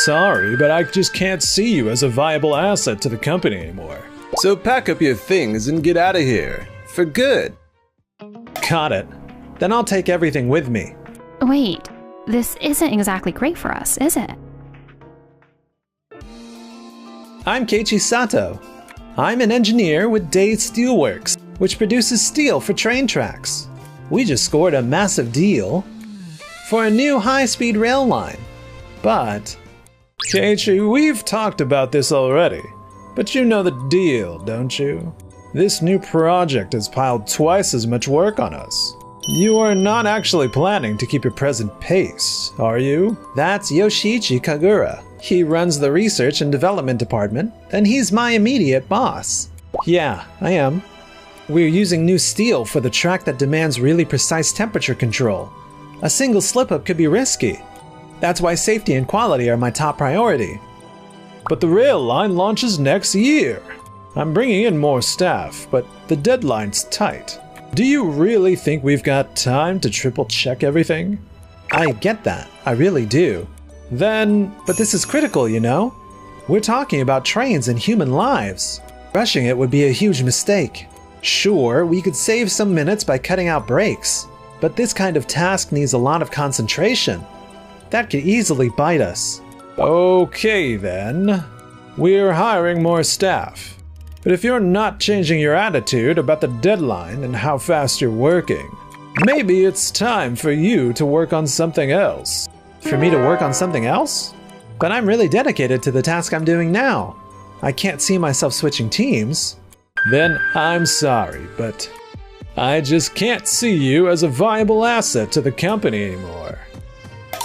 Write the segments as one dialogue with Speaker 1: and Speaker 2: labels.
Speaker 1: sorry, but I just can't see you as a viable asset to the company anymore. So pack up your things and get out of here. For good. Got it. Then I'll take everything with me.
Speaker 2: Wait, this isn't exactly great for us, is it?
Speaker 1: I'm Keiichi Sato. I'm an engineer with Day Steelworks, which produces steel for train tracks. We just scored a massive deal for a new high-speed rail line. But... Keiichi, we've talked about this already. But you know the deal, don't you? This new project has piled twice as much work on us. You are not actually planning to keep your present pace, are you? That's Yoshiichi Kagura. He runs the research and development department, and he's my immediate boss. Yeah, I am. We're using new steel for the track that demands really precise temperature control. A single slip-up could be risky. That's why safety and quality are my top priority. But the rail line launches next year. I'm bringing in more staff, but the deadline's tight. Do you really think we've got time to triple-check everything? I get that, I really do. But this is critical, you know? We're talking about trains and human lives. Rushing it would be a huge mistake. Sure, we could save some minutes by cutting out breaks, but this kind of task needs a lot of concentration. That could easily bite us. Okay then. We're hiring more staff. But if you're not changing your attitude about the deadline and how fast you're working, maybe it's time for you to work on something else. For me to work on something else? But I'm really dedicated to the task I'm doing now. I can't see myself switching teams. Then I'm sorry, but I just can't see you as a viable asset to the company anymore.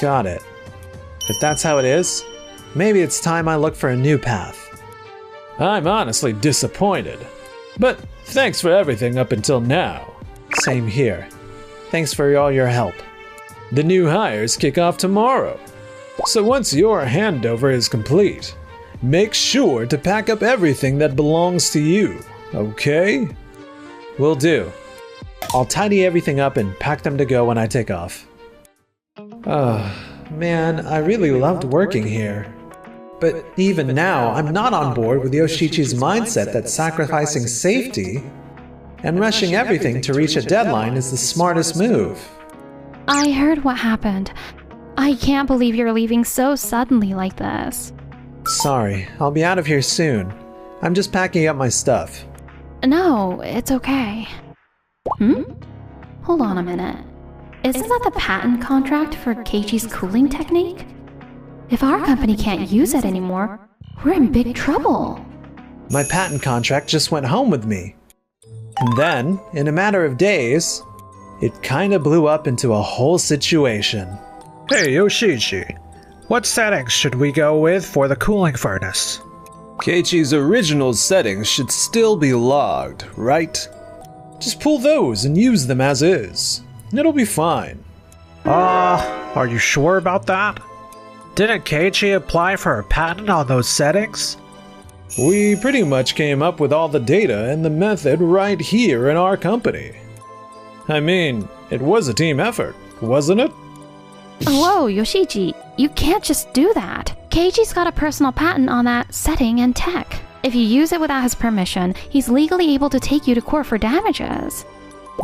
Speaker 1: Got it. If that's how it is, maybe it's time I look for a new path. I'm honestly disappointed, but thanks for everything up until now. Same here. Thanks for all your help. The new hires kick off tomorrow. So once your handover is complete, make sure to pack up everything that belongs to you, okay? Will do. I'll tidy everything up and pack them to go when I take off. Man, I really loved working here. But even now, I'm not on board with Yoshiichi's mindset that sacrificing safety and rushing everything to reach a deadline is the smartest move.
Speaker 2: I heard what happened. I can't believe you're leaving so suddenly like this.
Speaker 1: Sorry, I'll be out of here soon. I'm just packing up my stuff.
Speaker 2: No, it's okay. Hold on a minute. Isn't that the patent contract for Keiichi's cooling technique? If our company can't use it anymore, we're in big trouble.
Speaker 1: My patent contract just went home with me. And then, in a matter of days, it kinda blew up into a whole situation.
Speaker 3: Hey Yoshiichi, what settings should we go with for the cooling furnace?
Speaker 1: Keiichi's original settings should still be logged, right? Just pull those and use them as is. It'll be fine.
Speaker 3: Are you sure about that? Didn't Keiichi apply for a patent on those settings?
Speaker 1: We pretty much came up with all the data and the method right here in our company. I mean, it was a team effort, wasn't it?
Speaker 2: Whoa, Yoshiichi, you can't just do that. Keiichi's got a personal patent on that setting and tech. If you use it without his permission, he's legally able to take you to court for damages.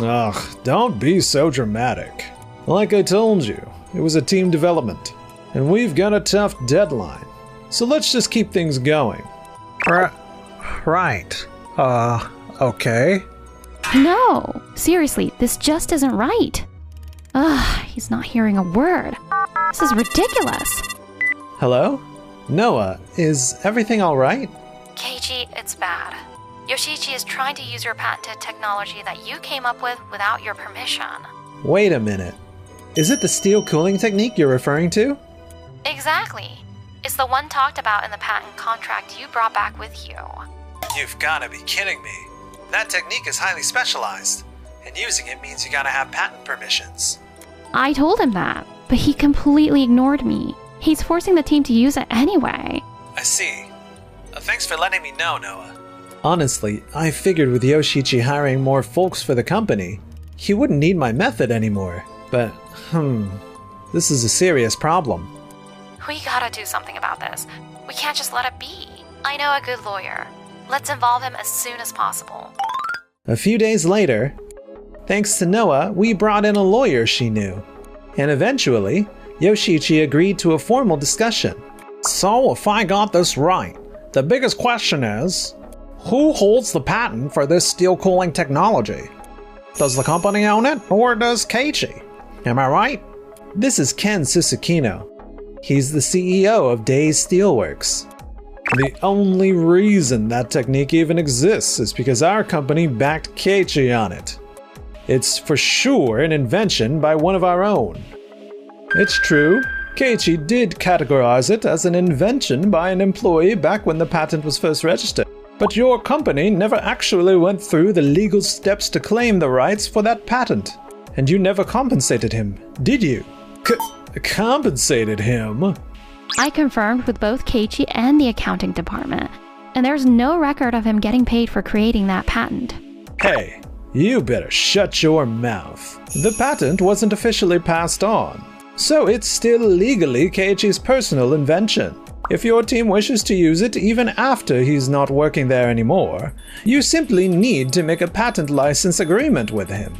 Speaker 1: Ugh, don't be so dramatic. Like I told you, it was a team development, and we've got a tough deadline. So let's just keep things going.
Speaker 3: Right. Okay.
Speaker 2: No, seriously, this just isn't right. He's not hearing a word. This is ridiculous.
Speaker 1: Hello? Noah, is everything alright?
Speaker 2: Keiichi, it's bad. Yoshiichi is trying to use your patented technology that you came up with without your permission.
Speaker 1: Wait a minute. Is it the steel cooling technique you're referring to?
Speaker 2: Exactly. It's the one talked about in the patent contract you brought back with you.
Speaker 1: You've gotta be kidding me. That technique is highly specialized, and using it means you gotta have patent permissions.
Speaker 2: I told him that, but he completely ignored me. He's forcing the team to use it anyway.
Speaker 1: I see. Thanks for letting me know, Noah. Honestly, I figured with Yoshiichi hiring more folks for the company, he wouldn't need my method anymore. But, this is a serious problem.
Speaker 2: We gotta do something about this. We can't just let it be. I know a good lawyer. Let's involve him as soon as possible.
Speaker 1: A few days later, thanks to Noah, we brought in a lawyer she knew. And eventually, Yoshichi agreed to a formal discussion.
Speaker 3: So if I got this right, the biggest question is, who holds the patent for this steel cooling technology? Does the company own it, or does Keiichi? Am I right?
Speaker 1: This is Ken Susukino. He's the CEO of Days Steelworks. The only reason that technique even exists is because our company backed Keiichi on it. It's for sure an invention by one of our own. It's true, Keiichi did categorize it as an invention by an employee back when the patent was first registered. But your company never actually went through the legal steps to claim the rights for that patent. And you never compensated him, did you? Compensated him?
Speaker 2: I confirmed with both Keiichi and the accounting department, and there's no record of him getting paid for creating that patent.
Speaker 1: Hey, you better shut your mouth. The patent wasn't officially passed on, so it's still legally Keiichi's personal invention. If your team wishes to use it even after he's not working there anymore, you simply need to make a patent license agreement with him.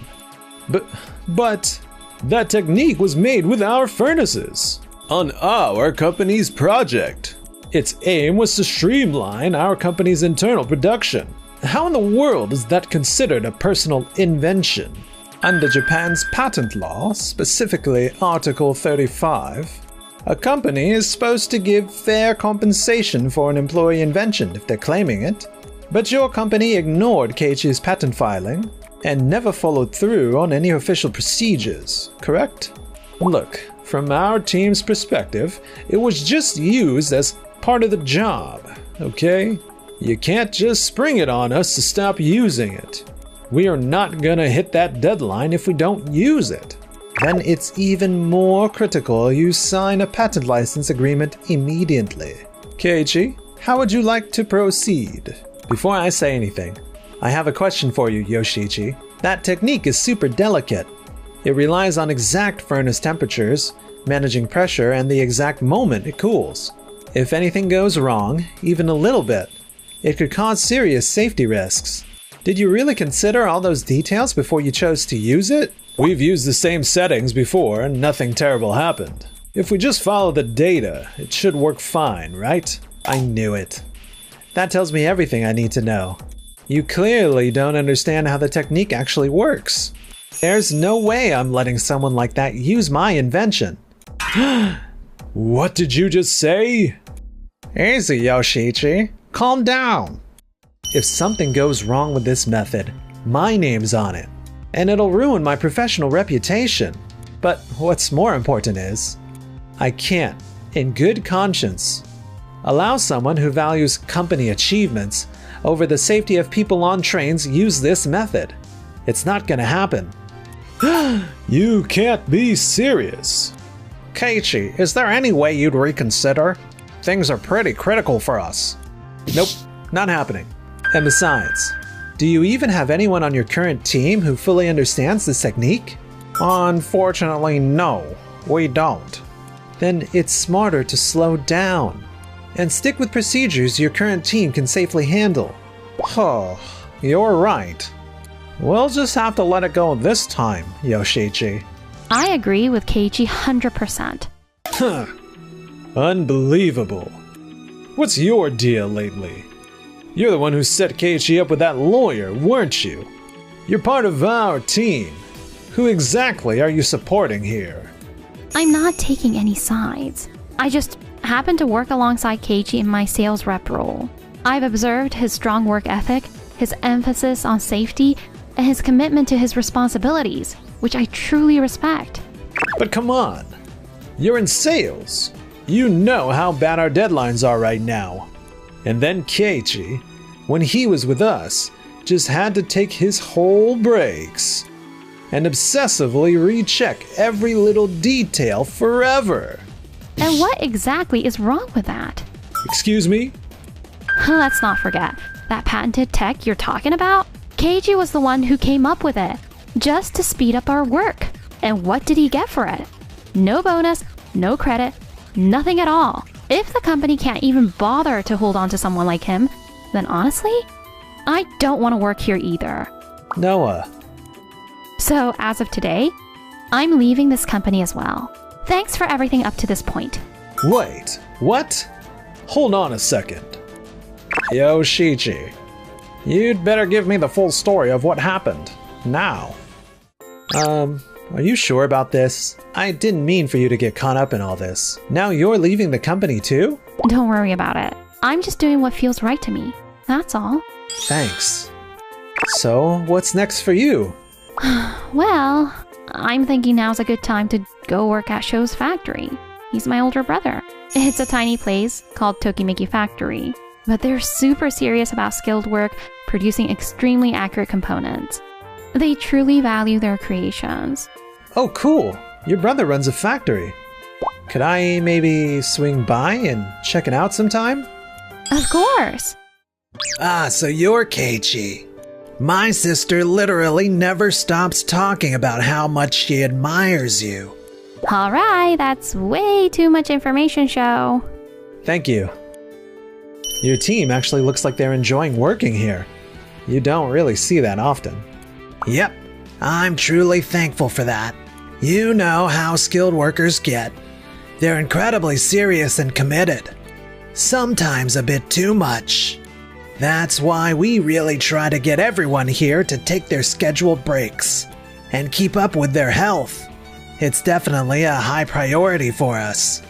Speaker 1: But that technique was made with our furnaces, on our company's project. Its aim was to streamline our company's internal production. How in the world is that considered a personal invention? Under Japan's patent law, specifically Article 35, a company is supposed to give fair compensation for an employee invention if they're claiming it. But your company ignored Keiichi's patent filing and never followed through on any official procedures, correct? Look, from our team's perspective, it was just used as part of the job, okay? You can't just spring it on us to stop using it. We are not gonna hit that deadline if we don't use it. Then it's even more critical you sign a patent license agreement immediately. Keiichi, how would you like to proceed? Before I say anything, I have a question for you, Yoshichi. That technique is super delicate. It relies on exact furnace temperatures, managing pressure, and the exact moment it cools. If anything goes wrong, even a little bit, it could cause serious safety risks. Did you really consider all those details before you chose to use it? We've used the same settings before and nothing terrible happened. If we just follow the data, it should work fine, right? I knew it. That tells me everything I need to know. You clearly don't understand how the technique actually works. There's no way I'm letting someone like that use my invention. What did you just say? Easy, Yoshichi. Calm down. If something goes wrong with this method, my name's on it, and it'll ruin my professional reputation. But what's more important is, I can't, in good conscience, allow someone who values company achievements over the safety of people on trains use this method. It's not gonna happen. You can't be serious. Keiichi, is there any way you'd reconsider? Things are pretty critical for us. Nope, not happening. And besides, do you even have anyone on your current team who fully understands this technique? Unfortunately, no, we don't. Then it's smarter to slow down and stick with procedures your current team can safely handle. Oh, you're right. We'll just have to let it go this time, Yoshichi.
Speaker 2: I agree with Keiichi 100%.
Speaker 1: Huh. Unbelievable. What's your deal lately? You're the one who set Keiichi up with that lawyer, weren't you? You're part of our team. Who exactly are you supporting here?
Speaker 2: I'm not taking any sides. I just happen to work alongside Keiichi in my sales rep role. I've observed his strong work ethic, his emphasis on safety, and his commitment to his responsibilities, which I truly respect.
Speaker 1: But come on. You're in sales. You know how bad our deadlines are right now. And then Keiichi, when he was with us, just had to take his whole breaks and obsessively recheck every little detail forever.
Speaker 2: And what exactly is wrong with that?
Speaker 1: Excuse me?
Speaker 2: Let's not forget, that patented tech you're talking about? Keiichi was the one who came up with it, just to speed up our work. And what did he get for it? No bonus, no credit, Nothing at all. If the company can't even bother to hold on to someone like him, then honestly, I don't want to work here either.
Speaker 1: Noah.
Speaker 2: So as of today, I'm leaving this company as well. Thanks for everything up to this point.
Speaker 1: Wait, what? Hold on a second. Yoshichi, you'd better give me the full story of what happened. Now. Are you sure about this? I didn't mean for you to get caught up in all this. Now you're leaving the company too?
Speaker 2: Don't worry about it. I'm just doing what feels right to me. That's all.
Speaker 1: Thanks. So, what's next for you?
Speaker 2: Well, I'm thinking now's a good time to go work at Sho's factory. He's my older brother. It's a tiny place called Tokimeki Factory, but they're super serious about skilled work, producing extremely accurate components. They truly value their creations.
Speaker 1: Oh, cool. Your brother runs a factory. Could I maybe swing by and check it out sometime?
Speaker 2: Of course.
Speaker 4: Ah, so you're Keiichi. My sister literally never stops talking about how much she admires you.
Speaker 2: Alright, that's way too much information, Sho.
Speaker 1: Thank you. Your team actually looks like they're enjoying working here. You don't really see that often.
Speaker 4: Yep, I'm truly thankful for that. You know how skilled workers get. They're incredibly serious and committed. Sometimes a bit too much. That's why we really try to get everyone here to take their scheduled breaks and keep up with their health. It's definitely a high priority for us.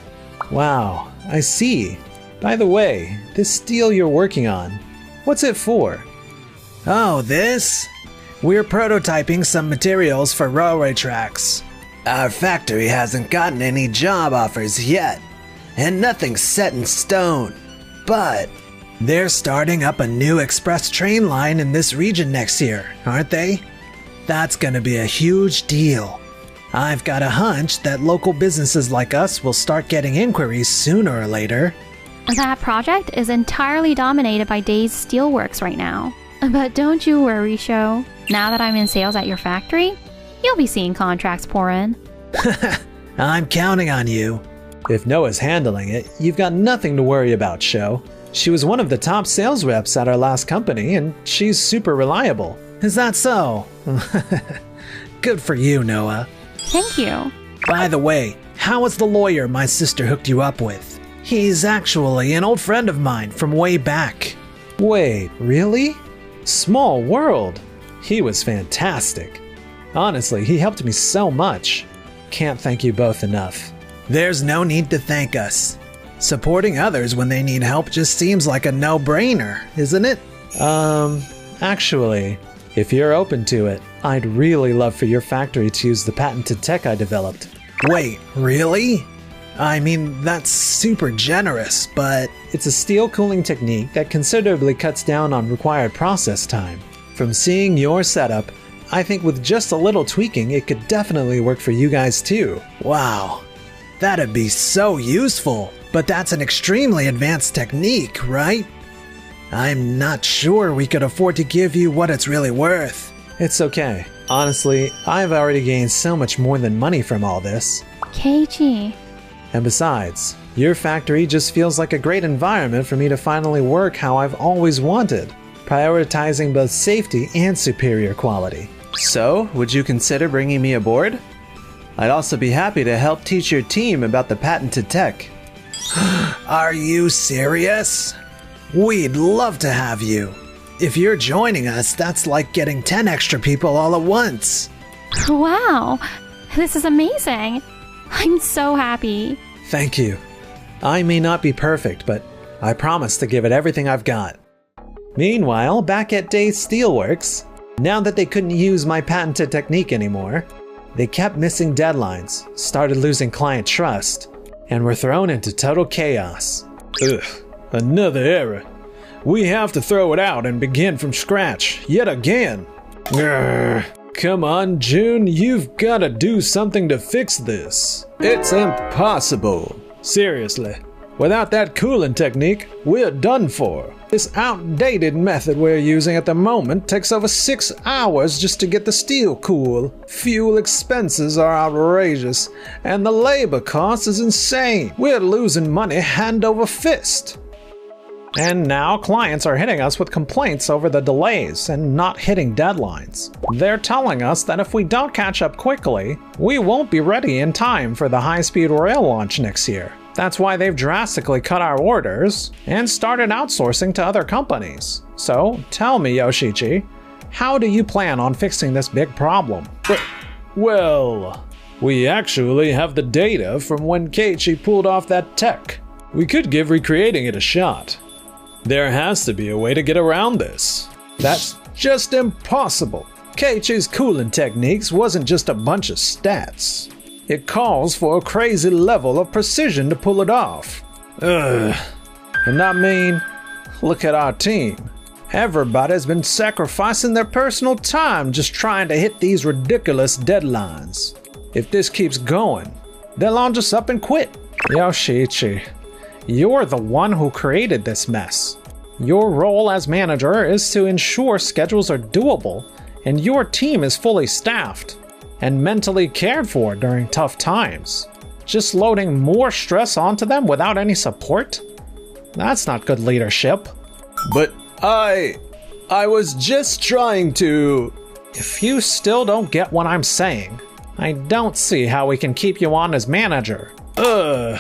Speaker 1: Wow, I see. By the way, this steel you're working on, what's it for?
Speaker 4: Oh, this? We're prototyping some materials for railway tracks. Our factory hasn't gotten any job offers yet, and nothing's set in stone. But they're starting up a new express train line in this region next year, aren't they? That's gonna be a huge deal. I've got a hunch that local businesses like us will start getting inquiries sooner or later.
Speaker 2: That project is entirely dominated by Day's Steelworks right now. But don't you worry, Sho. Now that I'm in sales at your factory, you'll be seeing contracts pour in.
Speaker 4: I'm counting on you.
Speaker 1: If Noah's handling it, you've got nothing to worry about, Sho. She was one of the top sales reps at our last company, and she's super reliable.
Speaker 4: Is that so? Good for you, Noah.
Speaker 2: Thank you.
Speaker 4: By the way, how is the lawyer my sister hooked you up with? He's actually an old friend of mine from way back.
Speaker 1: Wait, really? Small world. He was fantastic. Honestly, he helped me so much. Can't thank you both enough.
Speaker 4: There's no need to thank us. Supporting others when they need help just seems like a no-brainer, isn't it?
Speaker 1: Actually, if you're open to it, I'd really love for your factory to use the patented tech I developed.
Speaker 4: Wait, really? I mean, that's super generous, but...
Speaker 1: It's a steel cooling technique that considerably cuts down on required process time. From seeing your setup, I think with just a little tweaking, it could definitely work for you guys too.
Speaker 4: Wow, that'd be so useful. But that's an extremely advanced technique, right? I'm not sure we could afford to give you what it's really worth.
Speaker 1: It's okay. Honestly, I've already gained so much more than money from all this.
Speaker 2: Keiichi.
Speaker 1: And besides, your factory just feels like a great environment for me to finally work how I've always wanted, prioritizing both safety and superior quality. So, would you consider bringing me aboard? I'd also be happy to help teach your team about the patented tech.
Speaker 4: Are you serious? We'd love to have you. If you're joining us, that's like getting 10 extra people all at once.
Speaker 2: Wow, this is amazing. I'm so happy.
Speaker 1: Thank you. I may not be perfect, but I promise to give it everything I've got. Meanwhile, back at Day's Steelworks, now that they couldn't use my patented technique anymore, they kept missing deadlines, started losing client trust, and were thrown into total chaos.
Speaker 3: Ugh, another error. We have to throw it out and begin from scratch, yet again. Grr. Come on, June, you've gotta do something to fix this. It's impossible. Seriously, Without that cooling technique, we're done for. This outdated method we're using at the moment takes over 6 hours just to get the steel cool. Fuel expenses are outrageous, and the labor cost is insane. We're losing money hand over fist. And now clients are hitting us with complaints over the delays and not hitting deadlines. They're telling us that if we don't catch up quickly, we won't be ready in time for the high-speed rail launch next year. That's why they've drastically cut our orders and started outsourcing to other companies. So, tell me, Yoshichi, how do you plan on fixing this big problem? Well, we actually have the data from when Keiichi pulled off that tech. We could give recreating it a shot. There has to be a way to get around this. That's just impossible. Keiichi's cooling techniques wasn't just a bunch of stats. It calls for a crazy level of precision to pull it off. Ugh. And I mean, look at our team. Everybody's been sacrificing their personal time just trying to hit these ridiculous deadlines. If this keeps going, they'll all just up and quit. Yoshichi, you're the one who created this mess. Your role as manager is to ensure schedules are doable and your team is fully staffed and mentally cared for during tough times. Just loading more stress onto them without any support? That's not good leadership.
Speaker 1: But I was just trying to...
Speaker 3: If you still don't get what I'm saying, I don't see how we can keep you on as manager.
Speaker 1: Ugh.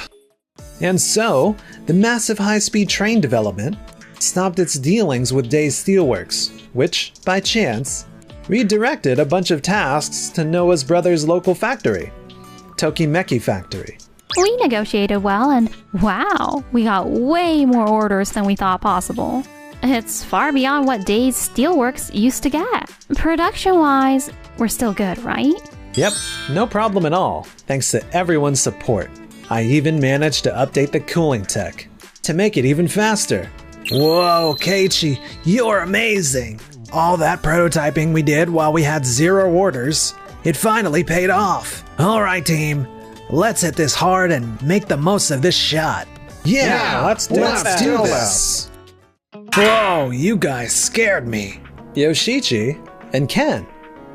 Speaker 4: And so, the massive high-speed train development stopped its dealings with Day's Steelworks, which, by chance, redirected a bunch of tasks to Noah's brother's local factory, Tokimeki Factory.
Speaker 2: We negotiated well, and wow, we got way more orders than we thought possible. It's far beyond what Day's Steelworks used to get. Production-wise, we're still good, right?
Speaker 4: Yep, no problem at all, thanks to everyone's support. I even managed to update the cooling tech to make it even faster. Whoa, Keiichi, you're amazing! All that prototyping we did while we had 0 orders, it finally paid off. Alright team, let's hit this hard and make the most of this shot.
Speaker 3: Yeah, let's do this.
Speaker 4: Whoa, you guys scared me.
Speaker 1: Yoshichi and Ken,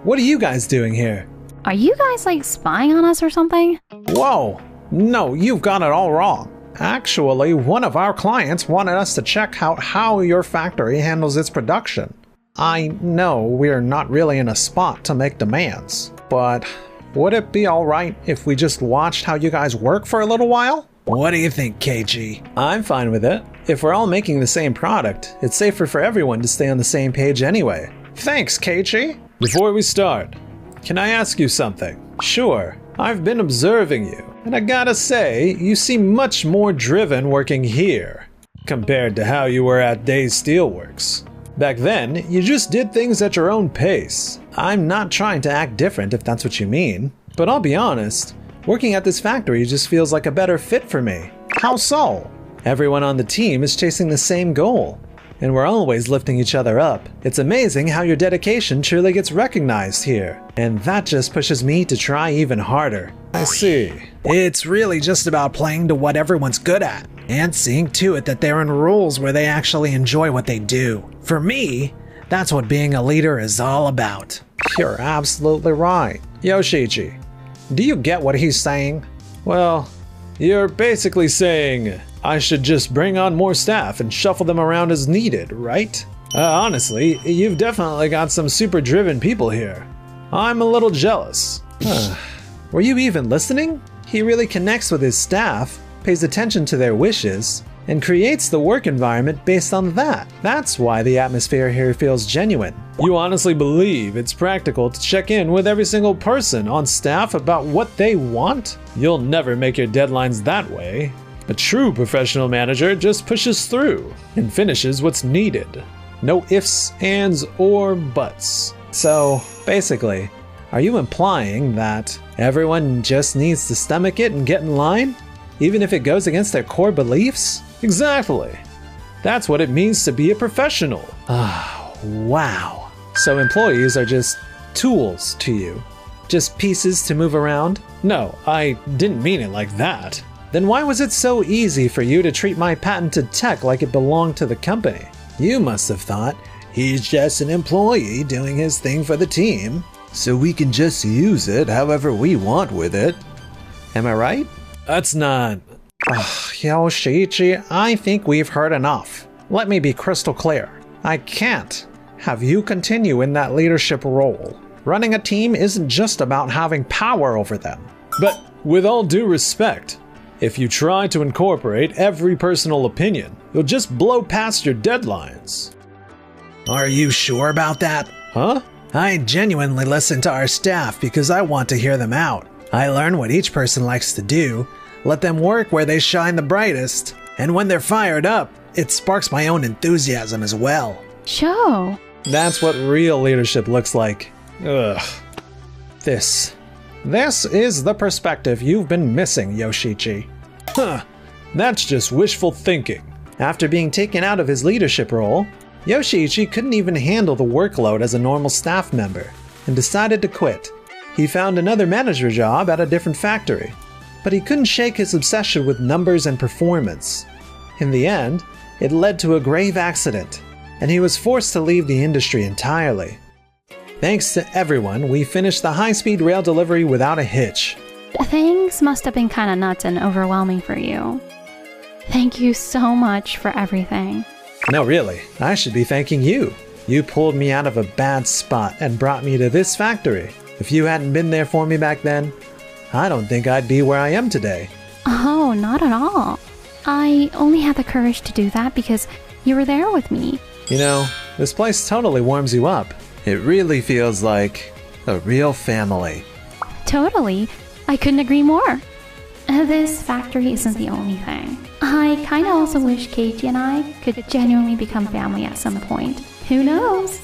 Speaker 1: what are you guys doing here?
Speaker 2: Are you guys like spying on us or something?
Speaker 3: Whoa, no, you've got it all wrong. Actually, one of our clients wanted us to check out how your factory handles its production. I know we're not really in a spot to make demands, but would it be alright if we just watched how you guys work for a little while?
Speaker 4: What do you think, Keiichi?
Speaker 1: I'm fine with it. If we're all making the same product, it's safer for everyone to stay on the same page anyway.
Speaker 3: Thanks, Keiichi.
Speaker 1: Before we start, can I ask you something? Sure, I've been observing you, and I gotta say, you seem much more driven working here compared to how you were at Day's Steelworks. Back then, you just did things at your own pace. I'm not trying to act different if that's what you mean, but I'll be honest, working at this factory just feels like a better fit for me.
Speaker 3: How so?
Speaker 1: Everyone on the team is chasing the same goal, and we're always lifting each other up. It's amazing how your dedication truly gets recognized here, and that just pushes me to try even harder.
Speaker 3: I see.
Speaker 4: It's really just about playing to what everyone's good at, and seeing to it that they're in roles where they actually enjoy what they do. For me, that's what being a leader is all about.
Speaker 3: You're absolutely right. Yoshichi, do you get what he's saying?
Speaker 1: Well, you're basically saying I should just bring on more staff and shuffle them around as needed, right? Honestly, you've definitely got some super driven people here. I'm a little jealous.
Speaker 4: Were you even listening? He really connects with his staff, pays attention to their wishes, and creates the work environment based on that. That's why the atmosphere here feels genuine.
Speaker 1: You honestly believe it's practical to check in with every single person on staff about what they want? You'll never make your deadlines that way. A true professional manager just pushes through and finishes what's needed. No ifs, ands, or buts.
Speaker 4: So, basically, are you implying that everyone just needs to stomach it and get in line? Even if it goes against their core beliefs?
Speaker 1: Exactly. That's what it means to be a professional.
Speaker 4: Wow. So employees are just tools to you? Just pieces to move around?
Speaker 1: No, I didn't mean it like that. Then why was it so easy for you to treat my patented tech like it belonged to the company?
Speaker 4: You must have thought he's just an employee doing his thing for the team, so we can just use it however we want with it.
Speaker 1: Am I right?
Speaker 3: That's not...
Speaker 1: Yoshiichi, I think we've heard enough. Let me be crystal clear. I can't have you continue in that leadership role. Running a team isn't just about having power over them.
Speaker 3: But with all due respect, if you try to incorporate every personal opinion, you'll just blow past your deadlines.
Speaker 4: Are you sure about that?
Speaker 3: Huh?
Speaker 4: I genuinely listen to our staff because I want to hear them out. I learn what each person likes to do, let them work where they shine the brightest, and when they're fired up, it sparks my own enthusiasm as well.
Speaker 2: Show.
Speaker 1: That's what real leadership looks like. Ugh. This is the perspective you've been missing, Yoshiichi.
Speaker 3: Huh. That's just wishful thinking.
Speaker 1: After being taken out of his leadership role, Yoshiichi couldn't even handle the workload as a normal staff member and decided to quit. He found another manager job at a different factory, but he couldn't shake his obsession with numbers and performance. In the end, it led to a grave accident, and he was forced to leave the industry entirely. Thanks to everyone, we finished the high-speed rail delivery without a hitch.
Speaker 2: Things must have been kind of nuts and overwhelming for you. Thank you so much for everything.
Speaker 1: No, really, I should be thanking you. You pulled me out of a bad spot and brought me to this factory. If you hadn't been there for me back then, I don't think I'd be where I am today.
Speaker 2: Oh, not at all. I only had the courage to do that because you were there with me.
Speaker 1: You know, this place totally warms you up.
Speaker 4: It really feels like a real family.
Speaker 2: Totally. I couldn't agree more. This factory isn't the only thing. I kinda also wish Keiichi and I could genuinely become family at some point. Who knows?